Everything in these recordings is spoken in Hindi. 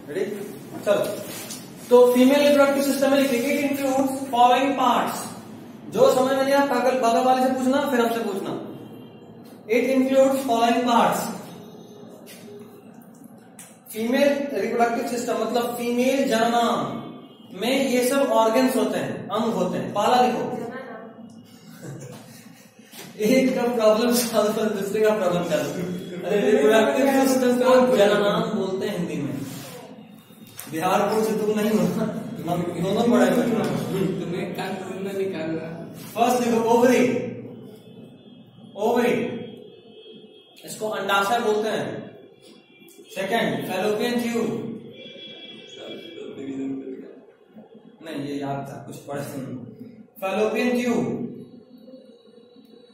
रेडी, चलो। तो फीमेल रिप्रोडक्टिव सिस्टम में लिखिए इट इंक्लूड्स फॉलोइंग पार्ट्स। जो समझ में नहीं आया बगल वाले से पूछना, फिर हमसे पूछना। It includes following parts. Female reproductive system मतलब फीमेल जननांग में ये सब ऑर्गन्स होते हैं, अंग होते हैं। पाला लिखो। एक का प्रॉब्लम सॉल्व कर, दूसरे का प्रॉब्लम कर। अरे रिप्रोडक्टिव सिस्टम को जननांग बोलते हैं हिंदी में। बिहार बोर्ड से तुम नहीं हो, दोनों पढ़े तुम्हें कान में निकाल रहा। फर्स्ट देखो ओवरी। ओवरी इसको अंडाशय बोलते हैं। Second fallopian tube. नहीं ये याद था, कुछ पढ़े फैलोपियन ट्यूब।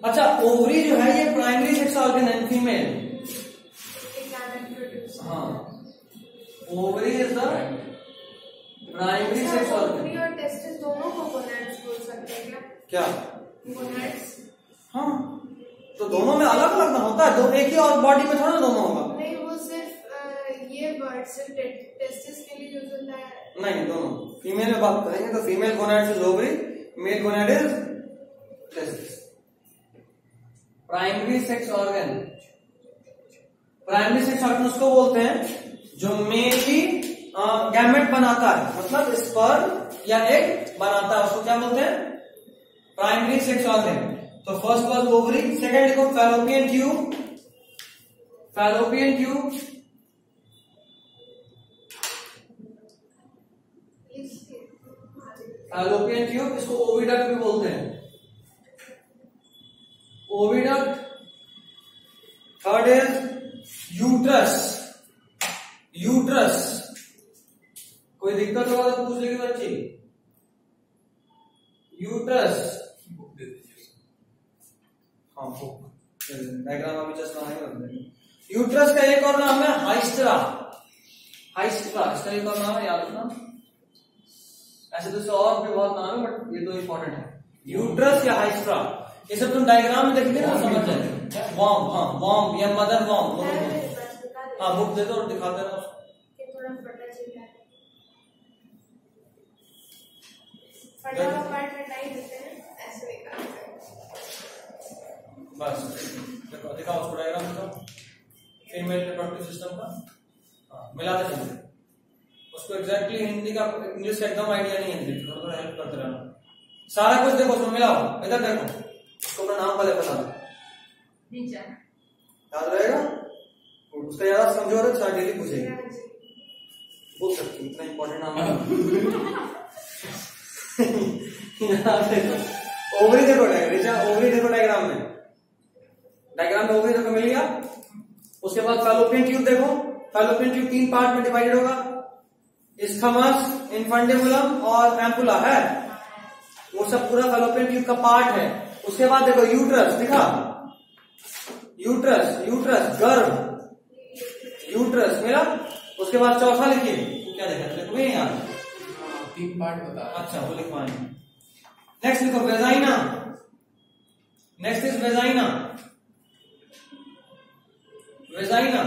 अच्छा ओवरी जो है ये प्राइमरी सेक्स ऑर्गन है फीमेल। हाँ ovary is the primary sex organ. और टेस्टिस दोनों को गोनैड्स बोल सकते हैं क्या? गोनैड्स। हाँ तो दोनों में अलग अलग ना होता है, दो एक ही और बॉडी में थोड़ा दोनों होगा। नहीं वो सिर्फ ये वर्ड सिर्फ टेस्टिस के लिए यूज होता है। नहीं दोनों। फीमेल में बात करेंगे तो female gonads is ovary, male gonad is testis. Primary sex organ. Primary sex organ उसको बोलते हैं जो मेनली गैमेट बनाता है, मतलब स्पर्म या एग बनाता है, उसको क्या बोलते हैं? Primary sex organ. तो फर्स्ट वाज ओवरी, सेकंड देखो fallopian tube. Fallopian tube fallopian tube इसको ओविडक्ट भी बोलते हैं। Oviduct. Third is uterus. Uterus कोई दिक्कत होगा तो पूछ लेगी बच्ची। यूट्रस। हाँ डायग्राम अभी चश्मा है। यूट्रस का एक और नाम है हाइस्ट्रा। हाइस्ट्रा इसका एक और नाम है, याद रखना। ऐसे तो और भी बहुत नाम है बट ये तो इंपॉर्टेंट है। यूट्रस या हाइस्ट्रा ये सब तुम डायग्राम में देखते ना समझ जाए। वॉर्म, हाँ वॉर्म या मदर वॉर्म दोनों। हाँ बुक दे दो और दिखा देना। बस दिखाओ उसको डायग्राम दिखाओ फीमेल रिप्रोडक्टिव सिस्टम का। हाँ मिलाते चलिए उसको। एग्जैक्टली हिंदी का इंग्लिश का एकदम आइडिया नहीं है, थोड़ा थोड़ा हेल्प करते रहना। सारा कुछ देखो उसमें मिलाओ। इधर देखो उसको अपना नाम वाले बता दो, याद रहेगा। उसका ज्यादा कमजोर है, शायद डेली पूछेगी। बोल सकती इतना इंपॉर्टेंट नाम है। ओवरी देखो ओवरी देखो डायग्राम में। डायग्राम में ओवरी देखो मिल गया। उसके बाद फैलोपियन ट्यूब देखो। फैलोपियन ट्यूब 3 पार्ट में डिवाइडेड होगा। इस्खमस, इन्फंडिबुलम और एम्पुला है, वो सब पूरा फैलोपियन ट्यूब का पार्ट है। उसके बाद देखो यूट्रस दिखा। यूट्रस, यूट्रस गर्भ, यूट्रस मिला। उसके बाद चौथा लिखिए क्या देखा लिखो यार। 3 पार्ट बता। अच्छा वो लिखवाएंगे। नेक्स्ट लिखो vagina. Next is vagina. Vagina.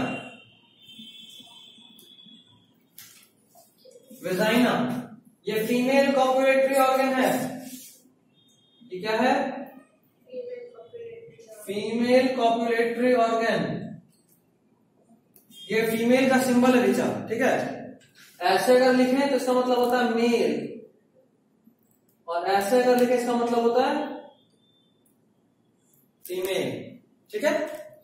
Vagina ये फीमेल कॉपुलेटरी ऑर्गन है। ये क्या है? Female copulatory organ. ये फीमेल का सिंबल है नीचा, ठीक है। ऐसे अगर लिखें तो इसका मतलब होता है मेल, और ऐसे अगर लिखें इसका मतलब होता है फीमेल, ठीक है।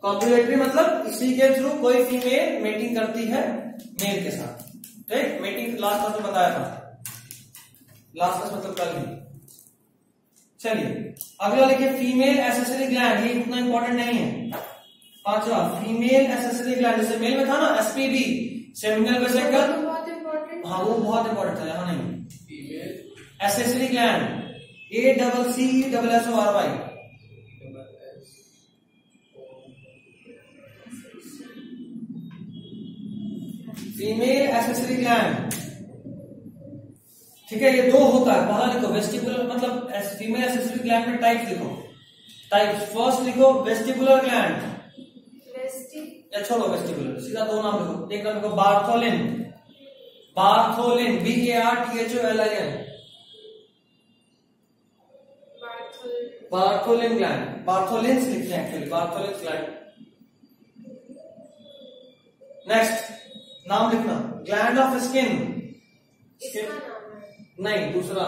कॉपुलेटरी मतलब इसी के थ्रू कोई फीमेल मेटिंग करती है मेल के साथ, ठीक। मेटिंग लास्ट क्लास में बताया था, लास्ट क्लास मतलब कल ही। चलिए अगला लिखिए फीमेल एसेसरी ग्लैंड। ये उतना इंपॉर्टेंट नहीं है। पांचवा फीमेल एसेसरी ग्लैंड, जैसे मेल में था ना एसपीबी सेमिनल वेसिकल। हाँ वो बहुत इंपॉर्टेंट था, यहाँ नहीं। Female accessory gland ACCSORY। Female accessory gland, ठीक है। ये 2 होता है। पहला लिखो वेस्टिबुलर, मतलब फीमेल एसेसरी ग्लैंड में टाइप्स लिखो। टाइप्स फर्स्ट लिखो वेस्टिबुलर ग्लैंड। या छोड़ो वेस्टिबुलर, सीधा दो नाम लिखो। एक नाम लिखो Bartholin, Bartholin BARTHOLIN, Bartholin gland, Bartholin's लिखते हैं एक्चुअली, बार्थोलिन्स ग्लैंड। नेक्स्ट नाम लिखना ग्लैंड ऑफ स्किन, नहीं दूसरा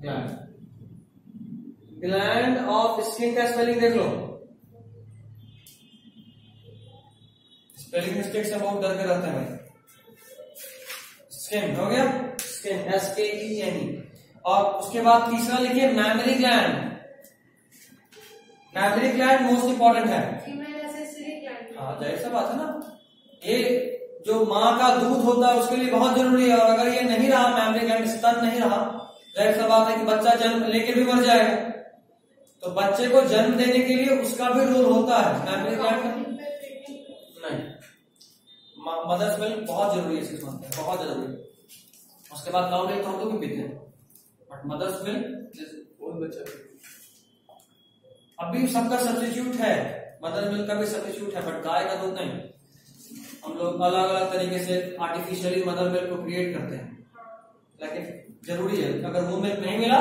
ग्लैंड, ग्लैंड ऑफ स्किन का स्पेलिंग देख लो। स्पेलिंग मिस्टेक से बहुत डर के रहते हैं भाई। स्किन हो गया, स्किन SKENE। और उसके बाद तीसरा लिखिए mammary gland, mammary gland most important है। हाँ जाहिर सा बात है ना, ये जो माँ का दूध होता है उसके लिए बहुत जरूरी है, और अगर ये नहीं रहा मैमरी ग्लैंड, स्तन नहीं रहा, जाहिर सा बात है कि बच्चा जन्म लेके भी मर जाएगा। तो बच्चे को जन्म देने के लिए उसका भी रोल होता है मैमरी ग्लैंड का। नहीं, मदर्स मिल्क बहुत जरूरी है 6 मंथ में, बहुत जरूरी है। उसके बाद काउ मिल्क हम लोग भी पीते हैं, बट मदर्स मिल्क बहुत बच्चा अभी सबका सब्स्टिट्यूट है, मदर मिल्क का भी सब्स्टिट्यूट है, बट गाय का दूध नहीं। हम लोग अलग अलग तरीके से आर्टिफिशियली मदर मिल्क को क्रिएट करते हैं, लेकिन जरूरी है। अगर वो मिल्क नहीं मिला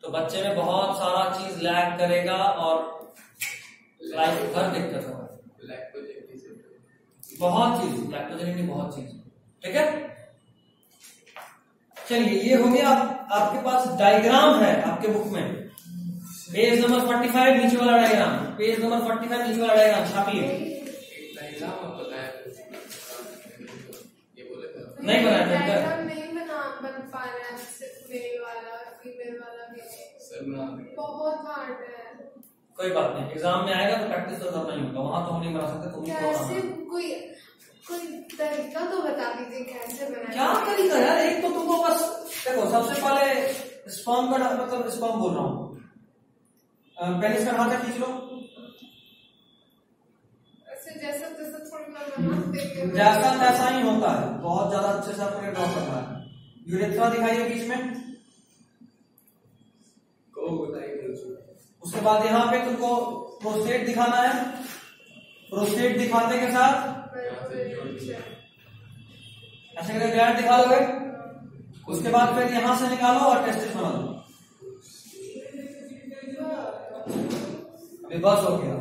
तो बच्चे में बहुत सारा चीज लैग करेगा और लाइफ भर दिक्कत होगा, बहुत चीज लैक्टोजेनिक, बहुत चीज। ठीक है, चलिए ये हो गया। आपके पास डायग्राम है आपके बुक में, पेज नंबर 45 नीचे वाला डायग्राम, पेज नंबर 45 नीचे वाला डायग्राम छापिए। नहीं बनाया बन पा रहा है, सिर्फ मेल वाला फीमेल वाला भी बहुत हार्ड है। कोई बात नहीं, एग्जाम में आएगा तो प्रैक्टिस तो करना ही होगा, वहां तो हम नहीं बना सकते, तुम ही कैसे कोई तरीका तो बता दीजिए कैसे बनाए। क्या तरीका यार, एक तो तुमको बस देखो, सबसे पहले स्पर्म का मतलब स्पर्म बोल रहा हूँ, पेनिस का ढांचा खींच लो, जैसा तैसा थोड़ी ना बना, जैसा तैसा ही होता है, बहुत ज्यादा अच्छे से आपको ड्रॉ करना है। यूरेथ्रा दिखाइए बीच में, उसके बाद यहाँ पे तुमको प्रोस्टेट दिखाना है, प्रोस्टेट दिखाने के साथ ऐसे करके ग्लैंड दिखा लोगे। उसके बाद फिर यहां से निकालो और टेस्टिस बना दो। बस हो गया,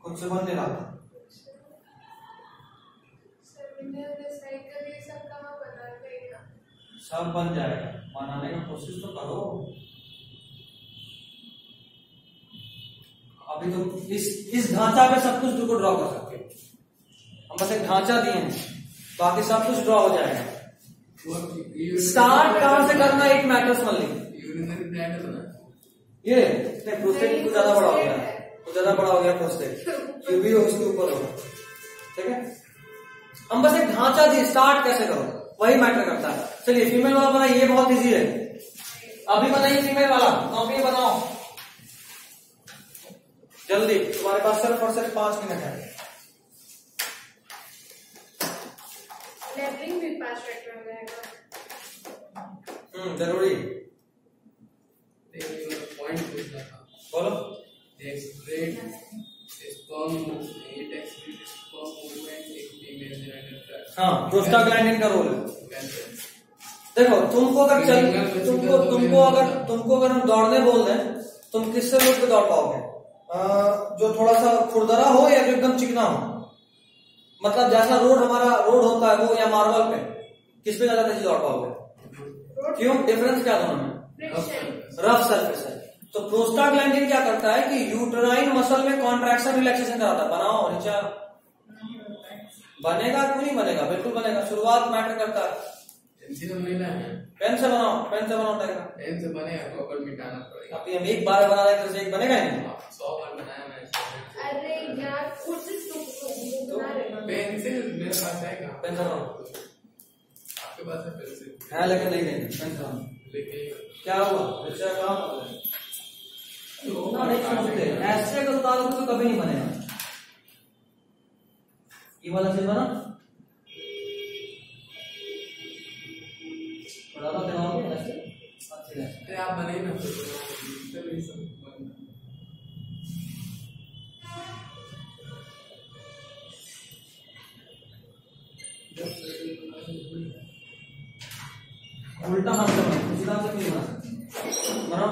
कुछ से बन नहीं रहा। सब बन जाएगा, बनाने की कोशिश तो करो। अभी तो इस ढांचा पे सब कुछ तुमको ड्रॉ कर सकते हो, हम बस एक ढांचा दिए हैं, बाकी सब कुछ ड्रॉ हो जाएगा। स्टार्ट कहां से करना इट मैटर्स ओनली। ये प्रोस्टेट कुछ ज्यादा बड़ा हो गया, कुछ ज्यादा बड़ा हो गया प्रोस्टेट, जो भी हो उसके ऊपर होगा। ठीक है, हम बस एक ढांचा दिए, स्टार्ट कैसे करो वही मैटर करता है। चलिए फीमेल वाला बनाइए, ये बहुत इजी है। अभी बनाइए फीमेल वाला, कॉपी बनाओ जल्दी, तुम्हारे पास सिर्फ और सिर्फ 5 मिनट है। लेवलिंग भी 5 मिनट में हो जाएगा। जरूरी। पॉइंट पूछना था, बोलो। हाँ, प्रोस्टाग्लैंडिन का रोल है। देखो तुमको अगर हम दौड़ने बोल दें, तुम किससे रोड पे दौड़ पाओगे? जो थोड़ा सा खुरदरा हो या जो एकदम चिकना हो, मतलब जैसा हमारा रोड होता है वो, या मार्बल पे, किस पे ज्यादा तेजी दौड़ पाओगे? क्यों? डिफरेंस क्या दोनों में? रफ सरफेस है। तो प्रोस्टाग्लैंडिन क्या करता है कि यूट्राइन मसल में कॉन्ट्रैक्शन रिलैक्सेशन कराता है। बनाओ नीचा, बनेगा क्यों नहीं बनेगा, बिल्कुल बनेगा, शुरुआत मैटर करता है। पेन से बनाओ, पेन से बनाओ टाइप का, पेन से बनेगा, कॉपर मिटाना पड़ेगा। अभी हम एक बार बना रहे थे, एक बनेगा ही नहीं। 100 बार बनाया मैं। अरे यार कोशिश तो बना रहे। पेंसिल मेरे पास है, कहाँ? पेन से बनाओ, आपके पास है पेंसिल? है लेकिन नहीं देंगे। पेन से बनाओ। क्या हुआ बच्चा, कहाँ नहीं समझते, ऐसे अगर उतारो तो कभी नहीं बनेगा। ये वाला चीज बना, ज्यादा बनाओगे ऐसे अच्छे लगते। आप बने ना उल्टा हाथ से बना, सीधा से नहीं बना सकते। बना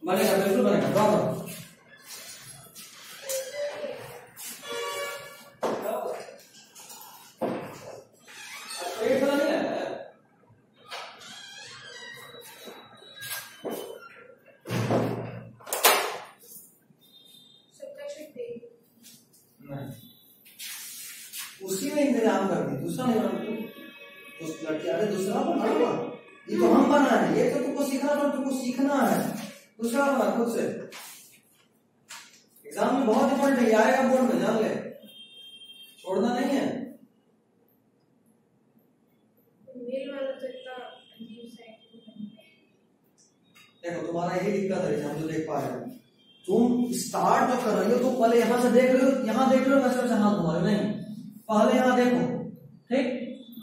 बनेगा, बिल्कुल बनेगा। ड्रॉ करो। पेट वाला नहीं है। उसी में इंतजाम कर दी, दूसरा नहीं बना। लड़की अरे दूसरा बना, ये तो हम बना है, ये तो तुमको सीखना तो तुमको सीखना है। दूसरा बना खुद से। एग्जाम में बहुत इंपॉर्टेंट है, आएगा बोर्ड में, जान ले, छोड़ना नहीं है। देखो तुम्हारा यही दिक्कत है, हम जो देख पा रहे हैं, तुम स्टार्ट जो कर रही हो, तुम पहले यहाँ से देख रहे हो, यहाँ देख रहे हो, वैसे वैसे हाथ घुमा रहे हो, नहीं, पहले यहाँ देखो, ठीक।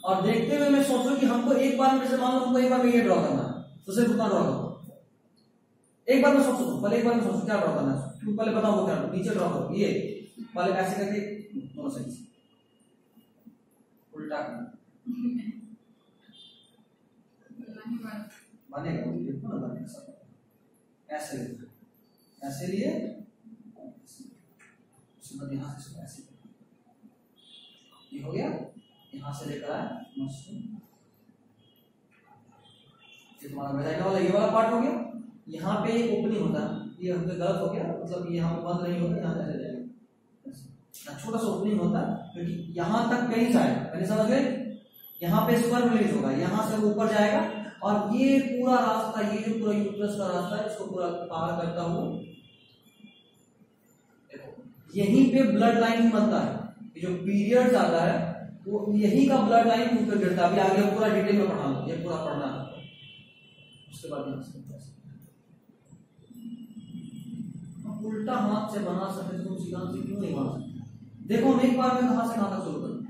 और देखते हुए मैं सोचूं कि हमको एक बार में, जैसे मान लो हमको एक बार में ये ड्रॉ करना है, तो सिर्फ उतना ड्रॉ करो। एक बार में सोचो, पहले एक बार में सोचो क्या ड्रॉ करना है, तुम पहले बताओ वो क्या, नीचे ड्रॉ करो, ये पहले ऐसे करके दोनों साइड से उल्टा बनेगा, बिल्कुल बनेगा सब। ऐसे ऐसे लिए, उसके बाद यहाँ से ऐसे, ये हो गया। यहाँ से लेकर आया, ये तुम्हारा वजाइना वाला ये वाला पार्ट हो गया। यहाँ पे एक ओपनिंग होता है, ये हमसे गलत हो गया, मतलब ये यहाँ पे बंद नहीं होता, यहाँ ऐसे जाएगा, छोटा सा ओपनिंग होता है, क्योंकि यहाँ तक कहीं जाएगा, मैंने समझ गए। यहाँ पे स्क्वायर रिलीज होगा, यहाँ से ऊपर जाएगा, और ये पूरा रास्ता, ये जो पूरा यूट्रस का रास्ता है, इसको पूरा पार करता हुआ यहीं पे ब्लड लाइन बनता है। ये जो पीरियड आता है वो यही का ब्लड लाइन ऊपर गिरता है। अभी आगे पूरा डिटेल में पढ़ा लो, ये पूरा पढ़ना है। उसके बाद उल्टा हाथ से बना सकते, तुम सीधा से क्यों नहीं बना सकते? देखो हम एक बार में कहां से कहां तक शुरू करें।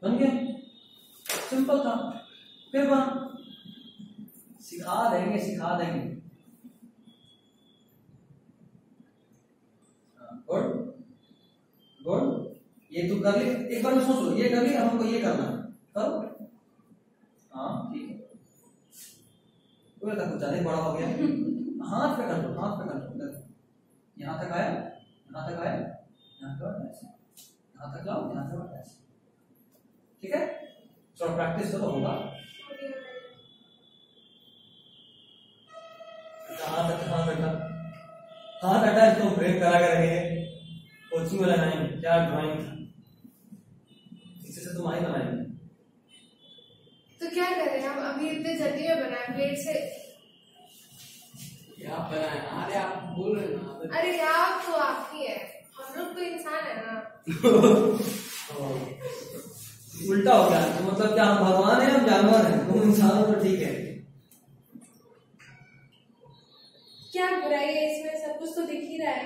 बन गया, सिंपल था। फिर बना, सिखा देंगे, सिखा देंगे। गुड गुड, ये तो कर ली, एक बार में सोच लो, ये कर ली, अब हमको ये करना है, करो। हाँ ठीक है, कुछ ज्यादा बड़ा हो गया। हाथ पे कर दो, हाथ पे कर दो, यहाँ तक आया, यहाँ तक आया, यहाँ तक ऐसे, यहाँ तक लाओ, यहाँ तक ऐसे, ठीक है। थोड़ा प्रैक्टिस तो होगा। हाथ हटा, इसको ब्रेक करा करेंगे। कोचिंग वाला नहीं, क्या ड्राइंग था, इसी से तुम्हारी बनाएंगे। तो क्या करें हम, अभी इतने जल्दी में बनाए प्लेट से, क्या बनाए? अरे आप बोल रहे ना, अरे आप तो आप ही है, हम लोग तो इंसान है ना। उल्टा हो गया, तो मतलब क्या हम भगवान है, हम जानवर हैं, तुम इंसान हो तो ठीक है। क्या बुराई है इसमें, सब कुछ तो दिख ही रहा है।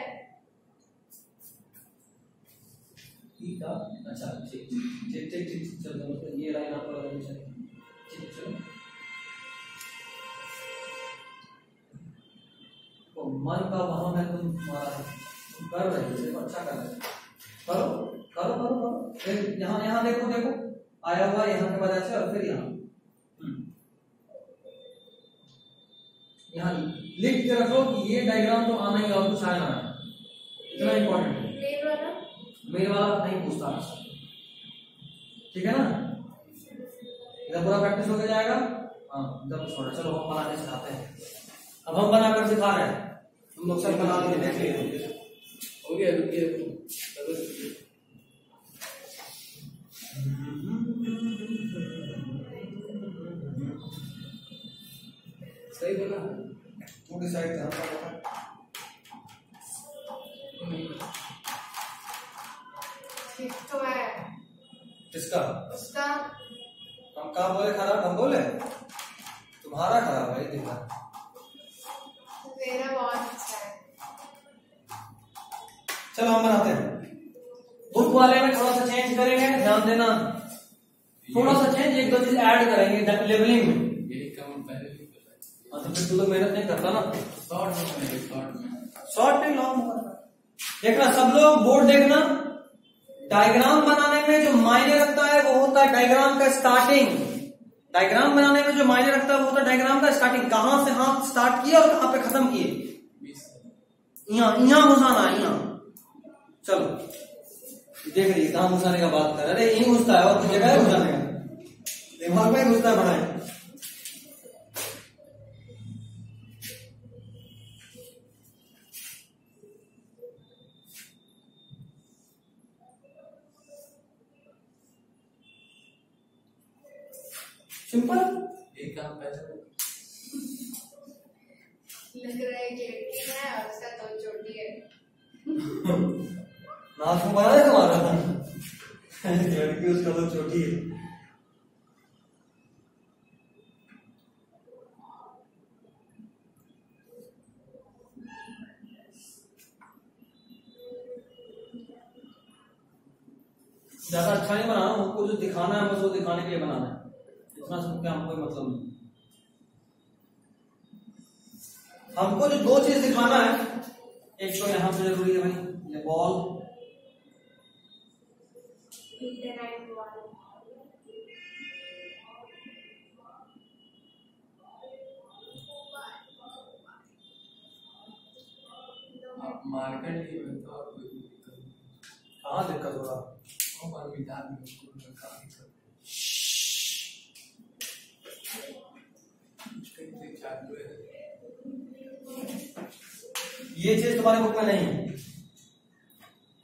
ठीक है, अच्छा ठीक ठीक ठीक ठीक, चलो मतलब ये लाइन आपको लगानी चाहिए, ठीक चलो। तो मन का वहां है, तुम कर रहे हो, अच्छा कर रहे हो, करो करो करो करो। फिर यहाँ यहाँ देखो देखो, आया हुआ यहाँ के बाद ऐसे, और फिर यहाँ यहाँ लिख के रखो कि ये डायग्राम तो आना ही, और कुछ आना है, इतना इंपॉर्टेंट है। मेरे वाला नहीं पूछता, ठीक है ना। इधर पूरा प्रैक्टिस होके जाएगा। हाँ एकदम छोटा, चलो हम बनाने सिखाते हैं। अब हम बनाकर सिखा रहे हैं, तुम लोग सब बना के देख लीजिए। हो गया, रुकिए सही बना, तू डिसाइड कर। तो है किसका? उसका। हम कहा बोले खराब, हम बोले तुम्हारा खराब है, देखा मेरा बहुत अच्छा है। चलो हम बनाते हैं। बुक वाले में थोड़ा सा चेंज करेंगे, ध्यान देना, थोड़ा सा चेंज, एक दो चीज ऐड करेंगे लेवलिंग में। यही काम पहले भी तो फिर तू लोग मेहनत नहीं करता ना। शॉर्ट में, शॉर्ट नहीं लॉन्ग होगा। देखना सब लोग बोर्ड देखना, डायग्राम बनाने में जो मायने रखता है वो होता है डायग्राम का स्टार्टिंग। डायग्राम बनाने में जो मायने रखता है वो होता है डायग्राम का स्टार्टिंग, कहां से हाथ स्टार्ट किए और कहां पे खत्म किए। यहाँ घुसाना है, यहाँ चलो देख रही कहां घुसाने का बात कर रहे, अरे यही घुसता है और कुछ जगह है घुसाने का, दिमाग में घुसता है बनाए। सिंपल एक काम पहले लग रहा है कि लड़की है और उसका तो छोटी है। नाक में बना है तुम्हारा लड़की उसका तो छोटी है। ज्यादा अच्छा नहीं बनाना, हमको जो दिखाना है बस वो दिखाने के लिए बनाना है, इतना सब क्या हमको मतलब नहीं। हमको जो दो चीज दिखाना है, एक तो यहां पे जरूरी है भाई ये बॉल, मार्केट ही में तो और कोई दिक्कत नहीं। कहाँ दिक्कत हो रहा और मिटा दी उसको में काफी सब चालू है। ये चीज तुम्हारे बुक में नहीं है,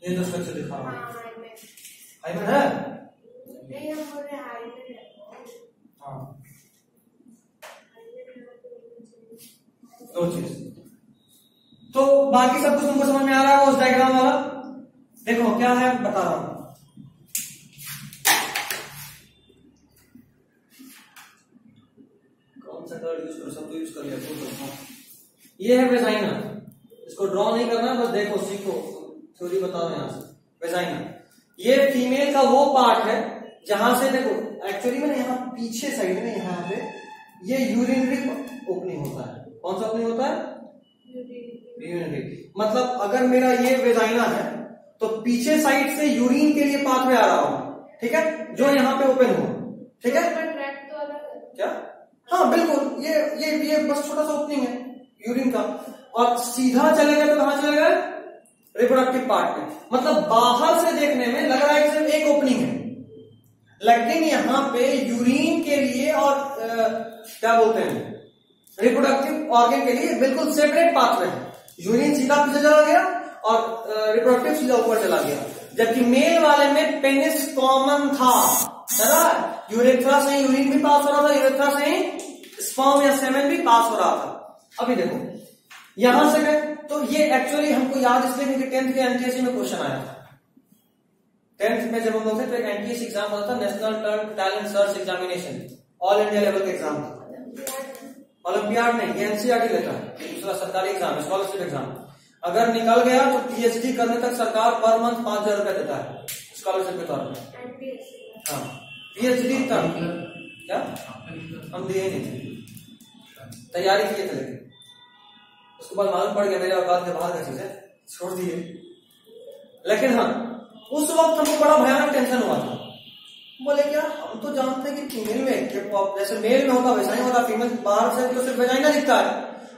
ये तो स्ट्रक्चर दिखा रहा हूं। हाइमन है नहीं, हम बोल रहे हाइमन है। हाँ दो चीज, तो बाकी सब कुछ तुमको समझ में आ रहा है उस डायग्राम वाला। देखो क्या है बता रहा हूं, कौन सा कलर यूज करो, सब तो यूज कर लिया तो। ये है वेजाइना, इसको ड्रॉ नहीं करना, बस देखो सीखो, थ्योरी बताओ यहां से। वेजाइना ये फीमेल का वो पार्ट है जहां से देखो एक्चुअली में यहाँ पीछे साइड में यहाँ पे ये यूरिनरी ओपनिंग होता है। कौन सा ओपनिंग होता है? यूरिनरी। मतलब अगर मेरा ये वेजाइना है तो पीछे साइड से यूरिन के लिए पाथवे आ रहा होगा, ठीक है, जो यहाँ पे ओपन हो, ठीक है। ट्रैक तो अलग है क्या? हाँ बिल्कुल, ये बस छोटा सा ओपनिंग है यूरिन का, और सीधा चलेगा तो कहां चलेगा? रिप्रोडक्टिव पार्ट में। मतलब बाहर से देखने में लग रहा है कि सिर्फ एक ओपनिंग है, लेकिन यहाँ पे यूरिन के लिए और क्या बोलते हैं रिप्रोडक्टिव ऑर्गन के लिए बिल्कुल सेपरेट पाथवे है। यूरिन सीधा पीछे चला गया और रिप्रोडक्टिव सीधा ऊपर चला गया, जबकि मेल वाले में पेनिस कॉमन था, यूरेथ्रा से यूरिन भी पास हो रहा था, यूरेथ्रा से स्पर्म या सेमेन भी पास हो रहा था। अभी देखो यहां से गए तो ये एक्चुअली हमको याद इसलिए क्योंकि 10th के एनटीएससी में क्वेश्चन आया था। 10th में जब हम लोग थे तो एक एनटीएससी एग्जाम होता था, national talent search examination, all India level का एग्जाम था। ओलंपियाड नहीं, ये एनसीईआरटी लेता है, दूसरा सरकारी एग्जाम, स्कॉलरशिप एग्जाम। अगर निकल गया तो पीएचडी करने तक सरकार पर मंथ 5,000 रुपया देता है स्कॉलरशिप के तौर पर। हाँ पीएचडी तक क्या हम दिए नहीं थे, तैयारी किए थे, लेकिन उसके बाद मालूम पड़ गया मेरे औकात के बाहर का चीज है, छोड़ दिए। लेकिन हाँ उस वक्त हमको बड़ा भयानक टेंशन हुआ था। बोले क्या, हम तो जानते हैं कि फीमेल में जैसे मेल में होता वैसा ही होता, फीमेल बाहर से तो सिर्फ वेजाइना दिखता है,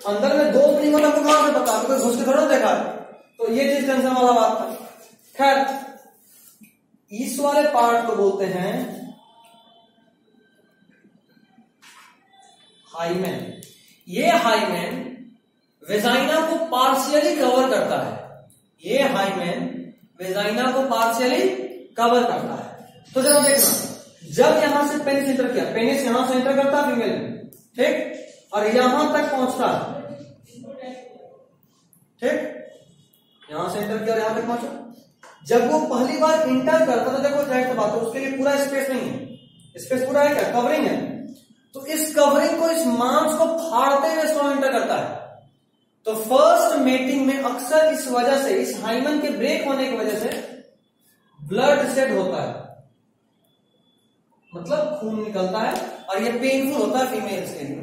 अंदर में दो ओपनिंग होता है, कहां से पता, कोई घुस के थोड़ा देखा है। तो ये चीज टेंशन वाला बात था। खैर इस वाले पार्ट को बोलते हैं हाइमेन। ये हाइमेन वेजाइना को पार्शियली कवर करता है, ये हाइमेन वेजाइना को पार्शियली कवर करता है। तो देखो देखना, जब यहां से पेनिस एंटर किया, पेनिस यहां से एंटर करता है फीमेल में, ठीक, और यहां तक पहुंचता है, ठीक, यहां से एंटर किया और यहां तक पहुंचा। जब वो पहली बार इंटर करता तो देखो जाहिर सी बात है उसके लिए पूरा स्पेस नहीं है, स्पेस पूरा है क्या, कवरिंग है। तो इस कवरिंग को, इस मांस को फाड़ते हुए स्पर्म एंटर करता है। तो फर्स्ट मेटिंग में अक्सर इस वजह से, इस हाइमन के ब्रेक होने की वजह से ब्लड शेड होता है, मतलब खून निकलता है, और ये पेनफुल होता है फीमेल्स के लिए,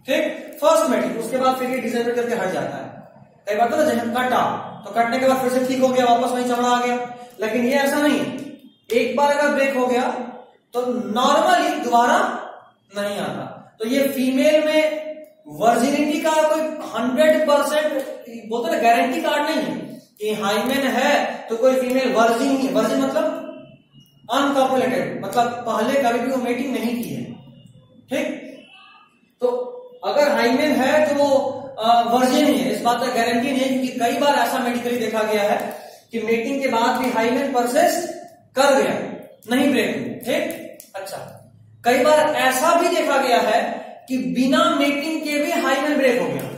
ठीक, फर्स्ट मेटिंग। उसके बाद फिर ये डिसएंटर करके हट जाता है। कई बार तो जैसे कटा तो कटने के बाद फिर से ठीक हो गया, वापस वही चमड़ा आ गया, लेकिन ये ऐसा नहीं है। एक बार अगर ब्रेक हो गया तो नॉर्मली दोबारा नहीं आता। तो ये फीमेल में वर्जिनिटी का कोई 100% बोलते ना गारंटी कार्ड नहीं है कि हाइमेन है तो कोई फीमेल वर्जिन ही है। वर्जिन मतलब अनकॉपुलेटेड, मतलब पहले कभी भी वो मेटिंग नहीं की है, ठीक। तो अगर हाइमेन है तो वो वर्जिन ही है, इस बात का गारंटी नहीं है, क्योंकि कई बार ऐसा मेडिकली देखा गया है कि मेटिंग के बाद भी हाइमेन परसिस्ट कर गया, नहीं ब्रेक हुई, ठीक। अच्छा, कई बार ऐसा भी देखा गया है कि बिना मेटिंग के भी हाइमेन ब्रेक हो गया।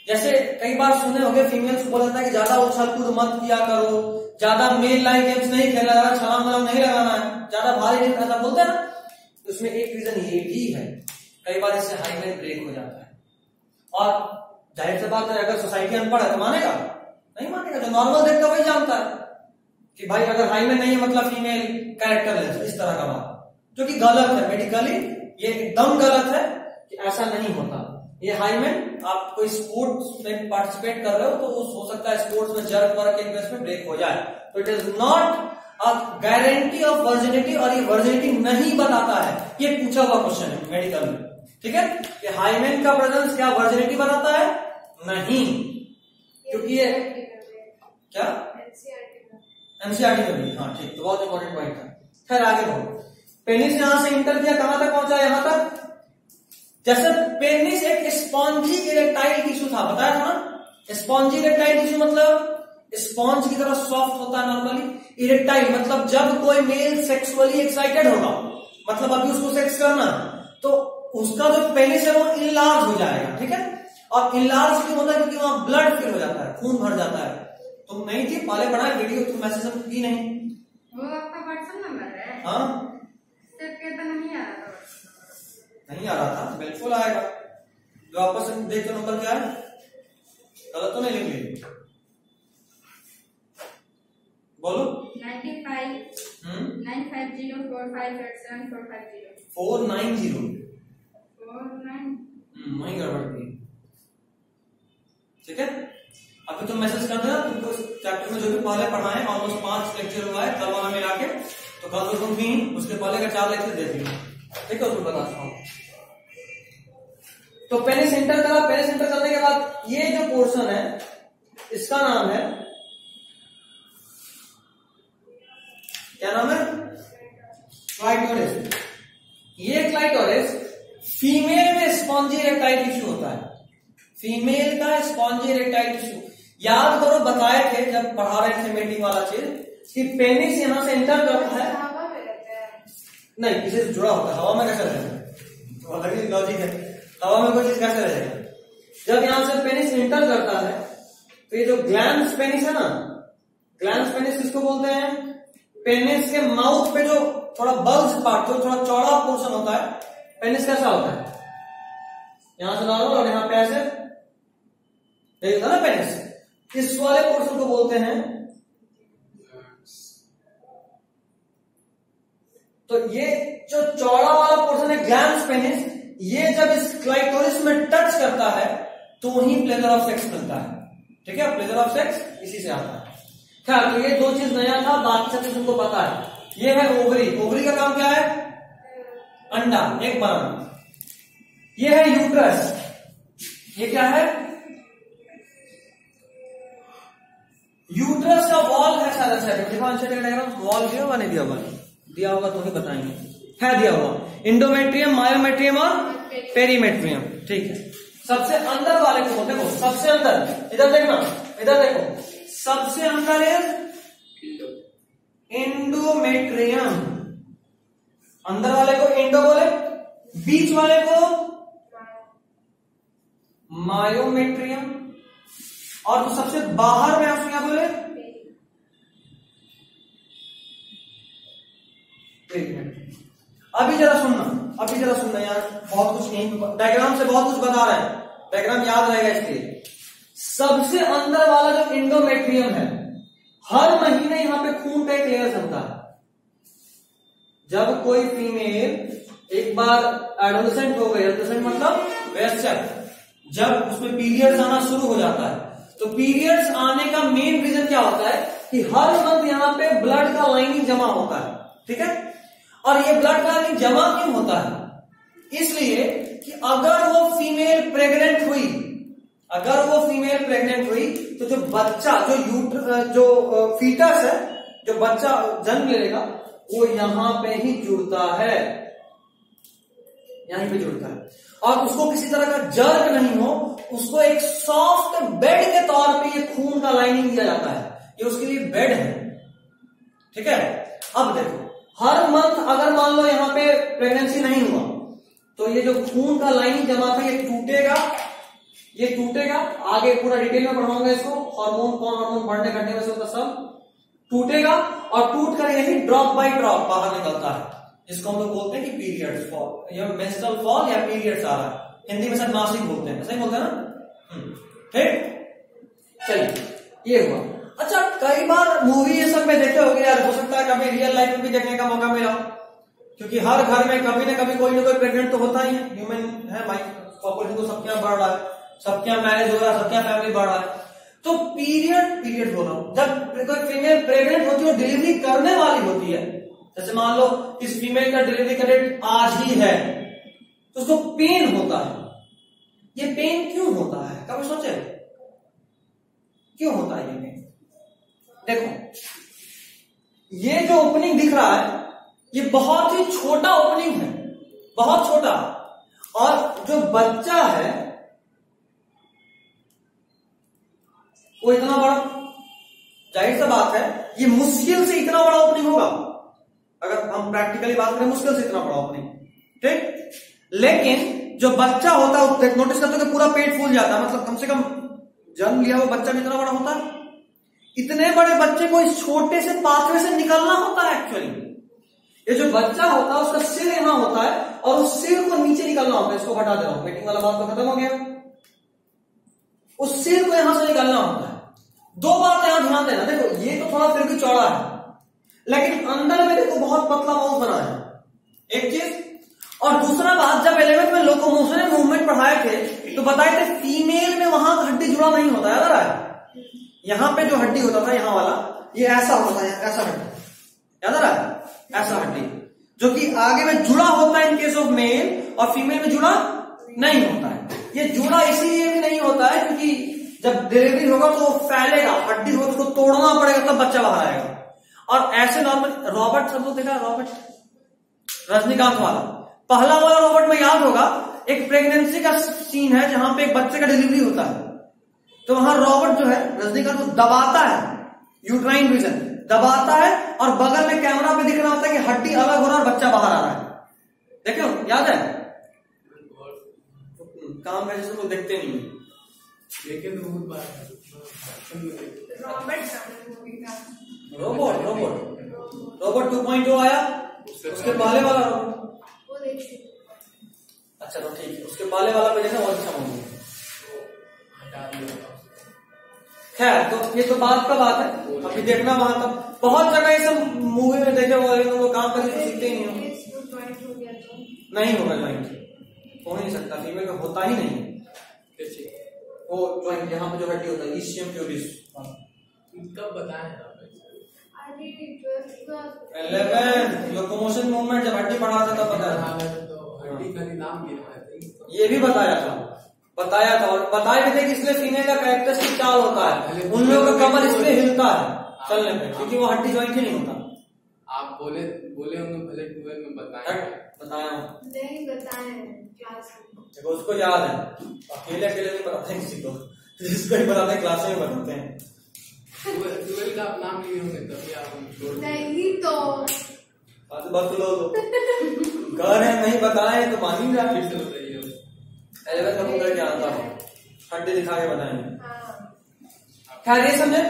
जैसे कई बार सुने होंगे फीमेल्स बोला जाता है कि ज्यादा उछल कूद मत किया करो, ज्यादा मेल लाइक गेम्स नहीं खेला जाना, छलांग वलांग नहीं लगाना है, ज्यादा भारी नहीं ऐसा बोलते हैं ना। उसमें एक रीजन ये भी है, कई बार इससे हाइमेन ब्रेक हो जाता है। और जाहिर सी बात है, अगर सोसाइटी अनपढ़ है तो मानेगा नहीं मानेगा, जो नॉर्मल देखता वही जानता है कि भाई अगर हाइमेन नहीं है मतलब फीमेल कैरेक्टरलेस, इस तरह का बात, जो कि गलत है मेडिकली, ये एकदम गलत है कि ऐसा नहीं होता। ये हाइमेन आप कोई स्पोर्ट्स में पार्टिसिपेट कर रहे हो तो हो सकता है स्पोर्ट्स में जर्क वर्क के इंटरेस्ट में ब्रेक हो जाए, तो it is not a guarantee of virginity, और ये वर्जिनिटी नहीं बताता है। ये पूछा हुआ क्वेश्चन है मेडिकल में, ठीक है, कि हाइमेन का प्रेजेंस क्या वर्जिनिटी बताता है? नहीं, क्योंकि ये क्या एनसीईआरटी में भी, हाँ ठीक, तो बहुत इंपॉर्टेंट पॉइंट था। खैर आगे बढ़ो, पेनिस यहां से इंटर किया, कहां तक पहुंचा? यहां तक। जैसे पेनिस एक स्पॉन्जी इरेक्टाइल टिश्यू था, बताया था ना। स्पॉन्जी इरेक्टाइल टिश्यू मतलब स्पॉन्ज की तरह सॉफ्ट होता है नॉर्मली। इरेक्टाइल मतलब जब कोई मेल सेक्सुअली एक्साइटेड होगा, मतलब अभी उसको सेक्स करना, तो उसका जो पेनिस है वो इनलार्ज हो जाएगा, ठीक है। और इनलार्ज क्यों होता है? क्योंकि वहां ब्लड फिल हो जाता है, खून भर जाता है। तुम नहीं थी पहले बनाए वीडियो, तुम मैसेज की नहीं, वो आपका व्हाट्सएप नंबर है? हाँ तो नहीं आ रहा था, नहीं आ रहा था, बिल्कुल आएगा। जो आपस में देखो नंबर क्या है, गलत तो नहीं लिख ली, बोलो। 95 950 4587 450 490 49 वही गड़बड़ थी, ठीक है। अभी तुम मैसेज कर देना, तुमको इस चैप्टर में जो भी पहले पढ़ाए, ऑलमोस्ट 5 लेक्चर हुआ है कल वाला मिला के, तो कल तो तुम भी उसके पहले का 4 लेक्चर देख लो, ठीक है, उसको बताता हूँ। तो पेनिस इंटर करा, पेनिस इंटर करने के बाद ये जो पोर्शन है इसका नाम है, क्या नाम है? क्लाइटोरिस। ये क्लाइटोरिस फीमेल में स्पॉन्जी इरेक्टाइल टिश्यू होता है, फीमेल का स्पॉन्जी इरेक्टाइल टिश्यू। याद करो, बताए थे जब पढ़ा रहे थे मेटिंग वाला चीज कि पेनिस यहां से इंटर करता है, हवा में रहता है, नहीं किसी से जुड़ा होता है, हवा में कैसे रहेगा, तो अलग ही लॉजिक है, हवा में कोई चीज कैसे रहेगा। जब यहां से पेनिस इंटर करता है तो ये जो ग्लैंस पेनिस है ना, ग्लैंस पेनिस किसको बोलते हैं? पेनिस के माउथ पे जो थोड़ा बल्ज पार्ट, जो थोड़ा चौड़ा पोर्शन होता है, पेनिस कैसा होता है? यहां से नॉर्मल और यहां पे ऐसे देखा ना पेनिस, इस वाले पोर्शन को बोलते हैं। तो ये जो चौड़ा वाला पोर्शन है ग्लैंस पेनिस, ये जब इस क्लाइटोरिस में टच करता है तो ही प्लेजर ऑफ सेक्स मिलता है, ठीक है। प्लेजर ऑफ सेक्स इसी से आता है। खैर, तो ये 2 चीज नया था, बाकी सब चीज तुमको पता है। ये है ओवरी, ओवरी का काम क्या है? अंडा एक बनाना। ये है यूट्रस, ये क्या है? यूट्रस का वॉल है सारा साइड, देखो आंसर डायग्राम, वॉल दिया हुआ नहीं दिया हुआ? दिया होगा तो ही बताएंगे, है दिया हुआ। इंडोमेट्रियम, मायोमेट्रियम और पेरीमेट्रियम, ठीक है। सबसे अंदर वाले को देखो, सबसे अंदर, इधर देखना, इधर देखो, सबसे अंदर है इंडोमेट्रियम, अंदर वाले को इंडो बोले, बीच वाले को मायोमेट्रियम, और तो सबसे बाहर में आप क्या बोले? अभी जरा सुनना यार, बहुत कुछ नहीं, डायग्राम से बहुत कुछ बता रहे हैं, डायग्राम याद रहेगा इसलिए। सबसे अंदर वाला जो इंडोमेट्रियम है, हर महीने यहां पे खून का एक लेयर जमता है। जब कोई फीमेल एक बार एडोलेसेंट हो गई, एडोलेसेंट मतलब वयस्क, जब उसमें पीरियड्स आना शुरू हो जाता है तो पीरियड्स आने का मेन रीजन क्या होता है कि हर मंथ यहाँ पे ब्लड का लाइनिंग जमा होता है, ठीक है। और ये ब्लड का लाइनिंग जमा क्यों होता है? इसलिए कि अगर वो फीमेल प्रेग्नेंट हुई तो जो बच्चा जो फीटस है, जो बच्चा जन्म लेगा वो यहां पे ही जुड़ता है, यहीं पे जुड़ता है। और उसको किसी तरह का जर्क नहीं हो, उसको एक सॉफ्ट बेड के तौर पे ये खून का लाइनिंग दिया जाता है, ये उसके लिए बेड है, ठीक है। अब देखो हर मंथ अगर मान लो यहां पे प्रेगनेंसी नहीं हुआ तो ये जो खून का लाइनिंग जमा था ये टूटेगा। आगे पूरा डिटेल में पढ़ाऊंगा इसको, हार्मोन बढ़ने घटने में से होता सब टूटेगा और टूट कर यही ड्रॉप बाय ड्रॉप बाहर निकलता है, जिसको हम लोग बोलते हैं कि पीरियड्स फॉल या मेंस्ट्रुअल फॉल या पीरियड्स आ रहा है। हिंदी में सर मासिक बोलते हैं, ऐसा ही बोलते हैं ना, ठीक। चलिए ये हुआ। अच्छा, कई बार मूवी ये सब में देखे होंगे यार, हो सकता है कभी रियल लाइफ में भी देखने का मौका मिला, क्योंकि हर घर में कभी ना कभी कोई ना कोई प्रेग्नेंट तो होता ही है, ह्यूमन है भाई, पॉपुलेशन तो सबके यहाँ बढ़ रहा है, सबके यहाँ मैरिज हो रहा है, सबके यहाँ फैमिली बढ़ रहा है। तो पीरियड हो रहा हूं, जब कोई फीमेल प्रेग्नेंट होती है और डिलीवरी करने वाली होती है, जैसे मान लो इस फीमेल का डिलीवरी का डेट आज ही है, तो उसको पेन होता है। ये पेन क्यों होता है, कभी सोचे क्यों होता है ये पेन? देखो ये जो ओपनिंग दिख रहा है ये बहुत ही छोटा ओपनिंग है, बहुत छोटा, और जो बच्चा है वो इतना बड़ा। जाहिर सा बात है ये मुश्किल से इतना बड़ा ओपनिंग होगा, अगर हम प्रैक्टिकली बात करें मुश्किल से इतना बड़ा ओपनिंग, ठीक। लेकिन जो बच्चा होता है नोटिस करते हो कि पूरा पेट फूल जाता है, मतलब कम से कम जन्म लिया हुआ बच्चा भी इतना बड़ा होता है। इतने बड़े बच्चे को इस छोटे से पाथवे से निकलना होता है। एक्चुअली ये जो बच्चा होता है उसका सिर यहां होता है और उस सिर को नीचे निकलना होता है। इसको हटा दे रहा हूं, मीटिंग वाला बात तो खत्म हो गया। उस सिर को यहां से निकलना होता है। दो बात यहां ध्यान देना, देखो ये तो थोड़ा फिर भी चौड़ा है, लेकिन अंदर में देखो बहुत पतला माउस बना है, एक चीज। और दूसरा बात, जब 11th में लोकोमोशन एंड मूवमेंट पढ़ाए थे तो बताए थे फीमेल में वहां हड्डी जुड़ा नहीं होता है, याद है? यहां पे जो हड्डी होता था यहां वाला, ये ऐसा होता है, ऐसा हड्डी, याद आ रहा है? ऐसा हड्डी जो कि आगे में जुड़ा होता है इन केस ऑफ मेल, और फीमेल में जुड़ा नहीं होता है। ये जुड़ा इसीलिए भी नहीं होता है क्योंकि जब डिलीवरी होगा तो वो फैलेगा, हड्डी हो उसको तोड़ना पड़ेगा तब बच्चा बाहर आएगा। और ऐसे नॉर्मल रॉबर्ट, सब लोग देखा रॉबर्ट, रजनीकांत वाला पहला वाला रॉबर्ट में याद होगा, एक प्रेगनेंसी का सीन है जहां पे एक बच्चे का डिलीवरी होता है, तो वहां रॉबर्ट जो है रजनीकांत को दबाता है, यूट्राइन रीजन दबाता है, और बगल में कैमरा पे दिख रहा होता है कि हड्डी अलग हो रहा है और बच्चा बाहर आ रहा है। देखो याद है? काम में जैसे तो देखते नहीं है, लेकिन बहुत बार रोबोट 2.0 आया, उसके पहले वाला रोबोट, अच्छा तो ठीक है, उसके पहले वाला पे देखना बहुत अच्छा मूवी है। खैर तो ये तो बात का बात है, अभी देखना वहां तक बहुत जगह ये सब मूवी में देखे वो काम करके सीखते ही नहीं हो, नहीं होगा ज्वाइंट, हो नहीं सकता, फीमेल में होता ही नहीं वो ज्वाइंट, यहाँ पे जो हड्डी होता है इशियम प्यूबिस। कब बताएं 11 लोकोमोशन मूवमेंट जब हड्डी बढ़ा था तब बताया, हड्डी का नाम ये भी बताया था और बताए भी थे कि इसलिए फीमेल का कैरेक्टरिस्टिक चाल होता है, उन लोगों का कमर इसलिए हिलता है चलने पे क्योंकि वो हड्डी ज्वाइंट ही नहीं होता। आप बोले होंगे भले 12 में बताया नहीं बताए क्लास में, देखो उसको याद है, अकेले नहीं बताते किसी को, जिसको ही बताते क्लास में बताते हैं। 12 का आप नाम लिए होंगे तभी आप नहीं तो बस लो कह रहे नहीं बताए तो मानी जा, फिर से बताइए 11 का मुझे क्या आता है, हड्डी दिखा के बताएंगे। खैर ये समझे।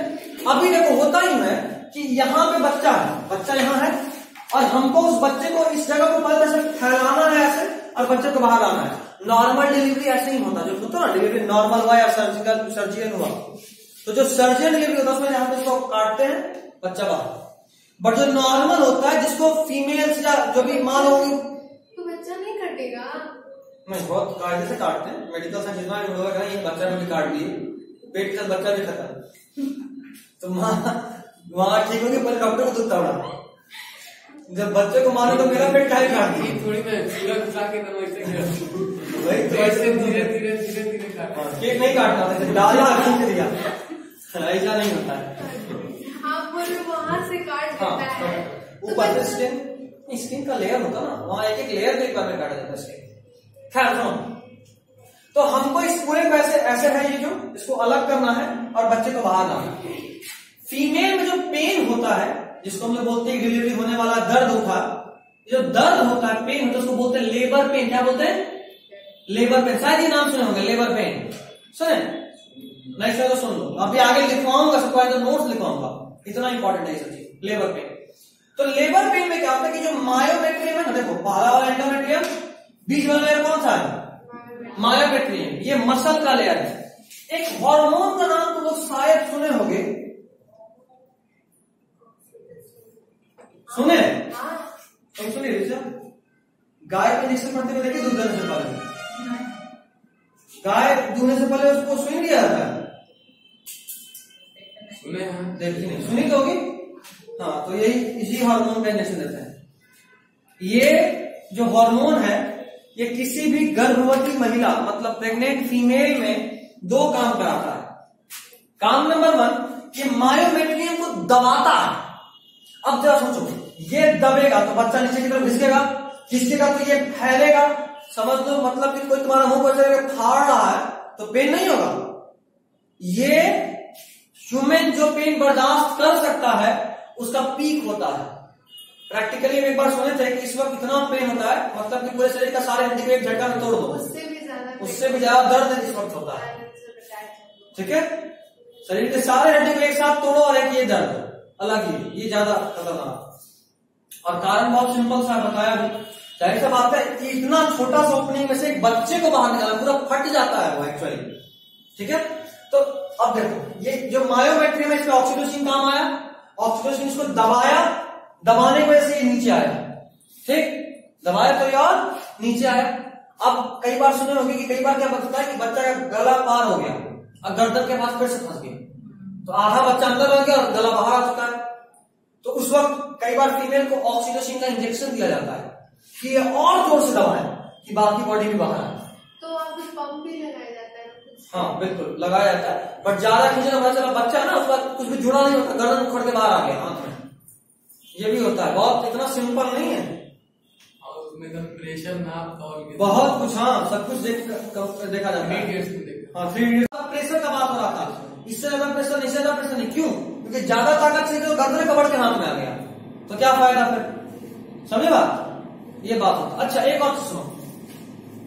अभी देखो होता ही है कि यहाँ पे बच्चा है, बच्चा यहाँ है, और हमको उस बच्चे को इस जगह को पहले से फैलाना है ऐसे, और बच्चे को बाहर आना है। नॉर्मल डिलीवरी ऐसे ही होता, जो होता ना डिलीवरी नॉर्मल हुआ या सर्जिकल हुआ, तो जो सर्जिकल डिलीवरी होता है उसमें यहाँ पे इसको काटते हैं बच्चा बाहर, बट जो नॉर्मल होता है जिसको फीमेल्स या जो भी माँ होगी तो बच्चा नहीं कटेगा, नहीं बहुत कायदे से काटते हैं, मेडिकल साइंस जितना भी होगा ये बच्चा को भी काट दिए पेट के साथ बच्चा भी खत्म, तो वहां ठीक होगी, पर डॉक्टर को दूध तोड़ा। जब बच्चे को मारो तो मेरा पेट काहे काट दी, थोड़ी ना पूरा घुसा के तो वैसे वही तो ऐसे धीरे धीरे धीरे धीरे काटा। केक नहीं काटना था, डाला खींच दिया, ऐसा नहीं होता है। हाँ पूरे वहां से काट देता है। ऊपर से स्किन का लेयर होता ना, वहां एक एक लेयर में एक बार में काट देता स्किन। खैर सुनो, तो हमको इस पूरे को ऐसे है ये जो इसको अलग करना है और बच्चे को बाहर लाना है। फीमेल में जो पेन होता है, जिसको हम लोग बोलते हैं डिलीवरी होने वाला दर्द होता है, जो दर्द होता है, पेन होता है, उसको बोलते हैं लेबर पेन। क्या बोलते हैं? Labour pain. शायद ये नाम सुने होंगे, लेबर पेन। सुने नहीं सर तो सुन लो, अभी आगे लिखवाऊंगा सबको, नोट्स लिखवाऊंगा, इतना इंपॉर्टेंट है ये सब चीज, लेबर पेन। तो लेबर पेन में क्या होता है कि जो मायोमेट्रियम है ना, देखो पहला वाला एंडोमेट्रियम, बीच वाला लेयर कौन सा है? मायोमेट्रियम। ये मसल का लेयर है। एक हार्मोन का नाम तो लोग शायद सुने होंगे, सुने? तुम सुनिए ऋचा, गाय के इंजेक्शन पड़ते हुए देखिए दूध देने से पहले, गाय दूधने से पहले उसको सुई दिया जाता है, सुने हैं? देखी नहीं, सुनी तो होगी। हाँ, तो यही इसी हार्मोन का इंजेक्शन देते हैं। ये जो हार्मोन है, ये किसी भी गर्भवती महिला मतलब प्रेग्नेंट फीमेल में दो काम कराता है। काम नंबर 1, ये मायोमेट्रियम को दबाता है। अब जरा सोचो, ये दबेगा तो बच्चा नीचे की तरफ खिसकेगा तो ये फैलेगा, समझ लो, मतलब कि कोई तुम्हारा मुंह पर फाड़ रहा है तो पेन नहीं होगा। ये ह्यूमन जो पेन बर्दाश्त कर सकता है उसका पीक होता है। प्रैक्टिकली एक बार सुने थे कि इस वक्त इतना पेन होता है, मतलब कि पूरे शरीर का सारे हड्डी को एक झटका में तोड़ दो, उससे भी ज्यादा दर्द इस वक्त होता है। ठीक है, शरीर के सारे हड्डी को एक साथ तोड़ो और एक ये दर्द अलग ही, ये ज्यादा खतरनाक। और कारण बहुत सिंपल सा बताया भी, जाहिर सा बात है कि इतना छोटा सा ओपनिंग में से एक बच्चे को बाहर निकालना, पूरा फट जाता है वो एक्चुअली। ठीक है, तो अब देखो ये जो मायोमेट्रियम है, इसमें ऑक्सीटोसिन काम आया, ऑक्सीटोसिन इसको दबाया, दबाने की वजह से ये नीचे आया। ठीक, दबाया तो यार नीचे आया। अब कई बार सुने होंगे कि कई बार क्या होता है कि बच्चा का गला पार हो गया और गर्दन के पास फिर से फंस गया, तो आधा बच्चा अंदर बन गया और गला बाहर आ चुका है। तो उस वक्त कई बार फीमेल को ऑक्सीटोसिन का इंजेक्शन दिया जाता है कि ये और जोर से दबाए कि बाकी बॉडी भी बाहर आए। तो आप कुछ पंप भी लगाया जाता है? हाँ बिल्कुल लगाया जाता है, बट ज्यादा खींचना पता चला बच्चा है ना, उसका कुछ भी जुड़ा नहीं होता, गर्दन उखड़ के बाहर आ गया हाथ में, ये भी होता है। बहुत इतना सिंपल नहीं है, और उसमें तो प्रेशर नाप तौल के बहुत कुछ, हाँ सब कुछ देखा जाता है। हाँ 3 इडियट्स का प्रेशर का बात हो रहा था, इससे ज्यादा प्रेशर नहीं, इससे ज्यादा प्रेशर नहीं। क्यों? क्योंकि ज्यादा ताकत से तो गर्दन कपड़ के हाथ में आ गया, तो क्या फायदा फिर? समझे बात? ये बात होता। अच्छा एक और सुनो,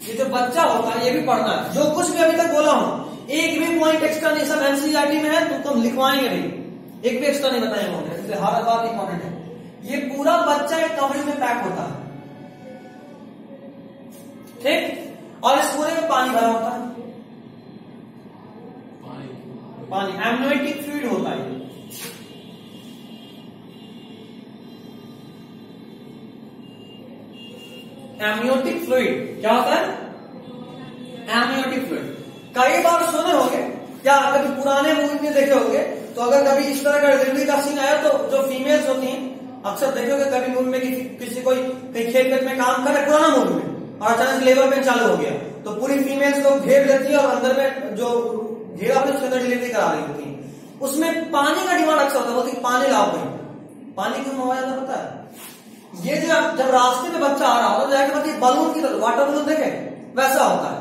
ये जो बच्चा होता है ये भी पढ़ना है, जो कुछ भी अभी तक बोला हूं, एक भी पॉइंट एक्स्ट्रा नहीं, सब एनसीईआरटी में है, तुमको हम लिखवाएंगे नहीं, एक भी एक्स्ट्रा नहीं बताएंगे, इसलिए हर बात इंपॉर्टेंट है। ये पूरा बच्चा एक कवरेज में पैक होता है, ठीक, और इस पूरे में पानी भरा होता है, पानी एमनियोटिक फ्लूइड होता है। एमनियोटिक फ्लूइड क्या होता है? एमनियोटिक फ्लूइड कई बार सुने होंगे, क्या कभी पुराने मूवी में देखे होंगे, तो अगर कभी इस तरह का डिलीवरी का सीन आया तो जो फीमेल्स होती हैं अक्सर देखोगे कभी मूवी में कि किसी कोई कहीं खेत में काम कर रहे पुराना मूवी में और अचानक लेबर पेन चालू हो गया तो पूरी फीमेल्स को घेर लेती है और अंदर में जो घेरा में उसके अंदर डिलीवरी करा रही होती है। उसमें पानी का डिमांड अक्सर होता है, बोलती पानी लाओ भाई, पानी क्यों मंगाया जाता पता है? ये जब रास्ते में बच्चा आ रहा होता है जाके बलून की तरह, वाटर बलून देखे वैसा होता है,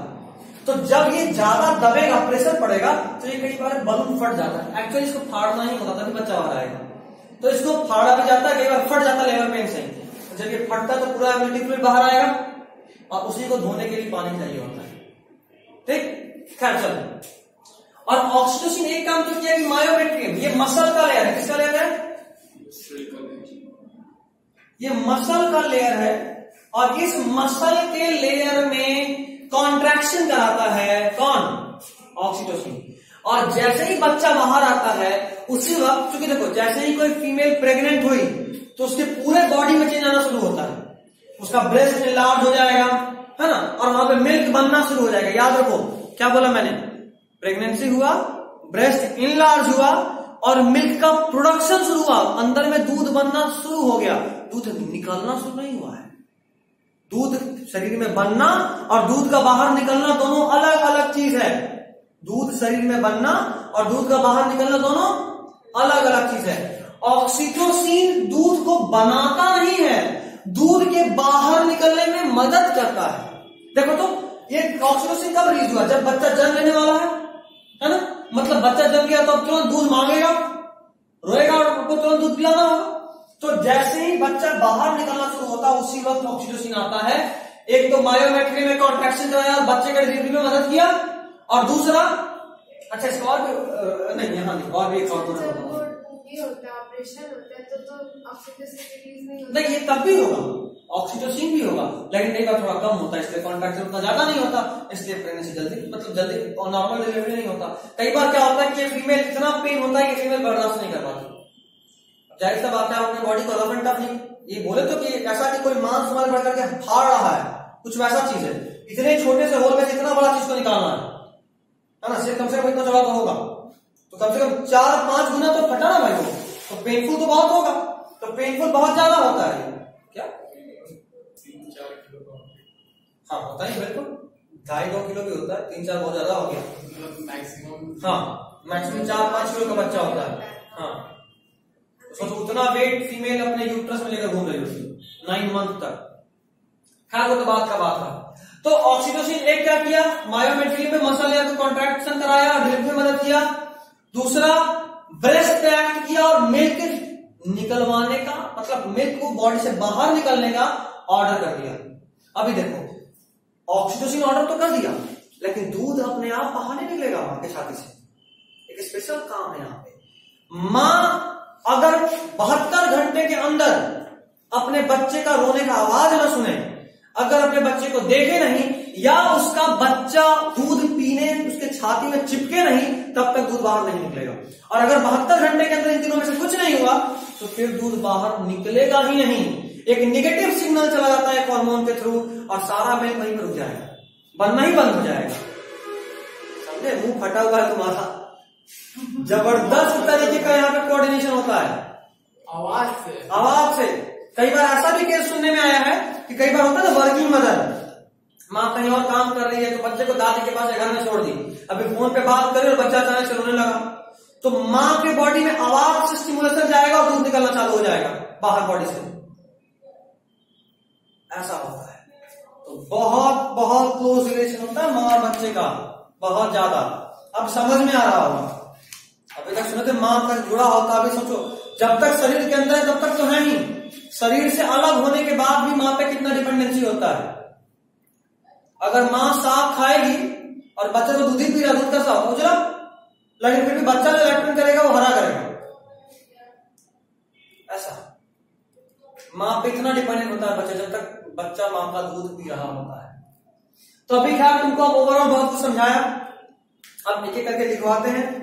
तो जब ये ज्यादा दबेगा, प्रेशर पड़ेगा तो ये कई बार बलून फट जाता है। एक्चुअली इसको फाड़ना ही होता तभी बच्चा बाहर आएगा, तो इसको फाड़ा भी जाता है, कई बार फट जाता है लेबर पेन से। जब ये फटता है तो पूरा एमनियोटिक फ्लूइड बाहर आएगा और उसी को धोने के लिए पानी चाहिए होता है। ठीक, खैर चलो। और ऑक्सीटोसिन एक काम तो किया कि मायोमेट्रियम, ये मसल का लेयर है, किसका लेयर है? ये मसल का लेयर है, और इस मसल के लेयर में कॉन्ट्रैक्शन कराता है कौन? ऑक्सीटोसिन। और जैसे ही बच्चा बाहर आता है उसी वक्त, क्योंकि देखो जैसे ही कोई फीमेल प्रेग्नेंट हुई तो उसके पूरे बॉडी में चेंज आना शुरू होता है, उसका ब्रेस्ट लार्ज हो जाएगा, है ना, और वहां पे मिल्क बनना शुरू हो जाएगा। याद रखो क्या बोला मैंने, प्रेगनेंसी हुआ, ब्रेस्ट इनलार्ज हुआ और मिल्क का प्रोडक्शन शुरू हुआ, अंदर में दूध बनना शुरू हो गया, दूध निकलना शुरू नहीं हुआ है। दूध शरीर में बनना और दूध का बाहर निकलना दोनों अलग अलग चीज है। दूध शरीर में बनना और दूध का बाहर निकलना दोनों अलग अलग चीज है। ऑक्सीटोसिन दूध को बनाता नहीं है, दूध के बाहर निकलने में मदद करता है। देखो तो ये ऑक्सीटोसिन कब रिलीज हुआ? जब बच्चा जन्म लेने वाला है ना, मतलब बच्चा जन्म लिया तो अब तुरंत दूध मांगेगा, रोएगा और आपको तुरंत दूध पिलाना होगा। तो जैसे ही बच्चा बाहर निकलना शुरू होता है उसी वक्त ऑक्सीटोसिन आता है। एक तो मायोमेट्री में कॉन्ट्रैक्शन कराया, बच्चे के डिलीवरी में मदद किया, और दूसरा अच्छा इसका और नहीं यहाँ नहीं और भी एक और होता है ऑपरेशन होता है तो ऑक्सीटोसिन रिलीज नहीं होता। नहीं ये तब भी होगा, ऑक्सीटोसिन भी होगा, लेकिन कई बार थोड़ा कम होता है, इसलिए कॉन्ट्रैक्शन उतना ज्यादा नहीं होता, इसलिए प्रेगनेंसी जल्दी मतलब जल्दी और नॉर्मल डिलीवरी नहीं होता। कई बार क्या होता है कि फीमेल इतना पेन होता है कि फीमेल बर्दाश्त नहीं कर पाती। जाहिर सा बात है अपने बॉडी को रफ एंड टफ नहीं, ये बोले तो कि ऐसा कि कोई मांस हमारे बढ़ करके फाड़ रहा है, कुछ वैसा चीज है, इतने छोटे से होल में इतना बड़ा चीज को निकालना है ना, सिर्फ कम से कम इतना चौड़ा तो होगा, तो कम से कम 4-5 गुना तो फटा ना भाई वो, तो पेनफुल तो बहुत होगा, तो पेनफुल बहुत ज्यादा होता है क्या 3-4 किलो हाँ होता है बिल्कुल, 2.5-2 किलो भी होता है, 3-4 बहुत ज्यादा हो गया, मतलब मैक्सिमम हाँ मैक्सिमम 4-5 किलो का बच्चा होता है। हाँ सोचो उतना वेट फीमेल अपने यूट्रस में लेकर घूम रही होती 9 मंथ तक। खैर वो तो बात का बात है। तो ऑक्सीटोसिन एक क्या किया, मायोमेट्री में मसल लेयर को कॉन्ट्रैक्शन कराया, डिलीवरी में मदद किया। दूसरा ब्रेस्ट पे एक्ट किया और मिल्क निकलवाने का मतलब मिल्क को बॉडी से बाहर निकलने का ऑर्डर कर दिया। अभी देखो ऑक्सीटोसिन ऑर्डर तो कर दिया, लेकिन दूध अपने आप बाहर नहीं निकलेगा मां के छाती से, एक स्पेशल काम है यहाँ पे। मां अगर 72 घंटे के अंदर अपने बच्चे का रोने का आवाज न सुने, अगर अपने बच्चे को देखे नहीं, या उसका बच्चा दूध पीने उसके छाती में चिपके नहीं, तब तक दूध बाहर नहीं निकलेगा। और अगर 72 घंटे के अंदर इन तीनों में से कुछ नहीं हुआ तो फिर दूध बाहर निकलेगा ही नहीं। एक नेगेटिव सिग्नल चला जाता है हार्मोन के थ्रू और सारा मिल्क वहीं पर रुक जाएगा, बनना ही बंद हो जाएगा। समझे? मुंह फटा हुआ है तुम्हारा, जबरदस्त तरीके का यहाँ पे कोऑर्डिनेशन होता है आवाज से। कई बार ऐसा भी केस सुनने में आया है कि कई बार होता है ना वर्किंग मदर, माँ कहीं और काम कर रही है तो बच्चे को दादी के पास घर में छोड़ दी, अभी फोन पे बात करे और बच्चा अचानक से रोने लगा, तो माँ के बॉडी में आवाज से स्टिमुलेशन जाएगा और दूध निकलना चालू हो जाएगा बाहर बॉडी से, ऐसा होता है। तो बहुत बहुत क्लोज रिलेशन होता है माँ और बच्चे का, बहुत ज्यादा। अब समझ में आ रहा होगा, अभी तक सुने थे माँ का जुड़ा होता, अभी सोचो जब तक शरीर के अंदर है तब तक तो है ही, शरीर से अलग होने के बाद भी माँ पे कितना डिपेंडेंसी होता है। अगर माँ साग खाएगी और बच्चे को दूध ही पी रहा, दूध का साग उजला, लेकिन फिर भी बच्चा जो लैक्टोन करेगा वो हरा करेगा, ऐसा माँ पे इतना डिपेंडेंट होता है बच्चा, जब तक बच्चा माँ का दूध पी रहा होता है। तो अभी खैर तुमको ओवरऑल बहुत कुछ समझाया, अब एक एक करके लिखवाते हैं,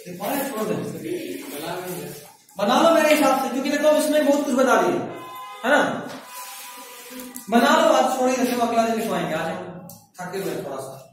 छोड़ दे बना लो मेरे हिसाब से, क्योंकि देखो इसमें बहुत कुछ बता दिया है ना, बना लो आज, छोड़ ही रखो, अगला दिन लिखवाएंगे, आज हम थके हुए थोड़ा सा।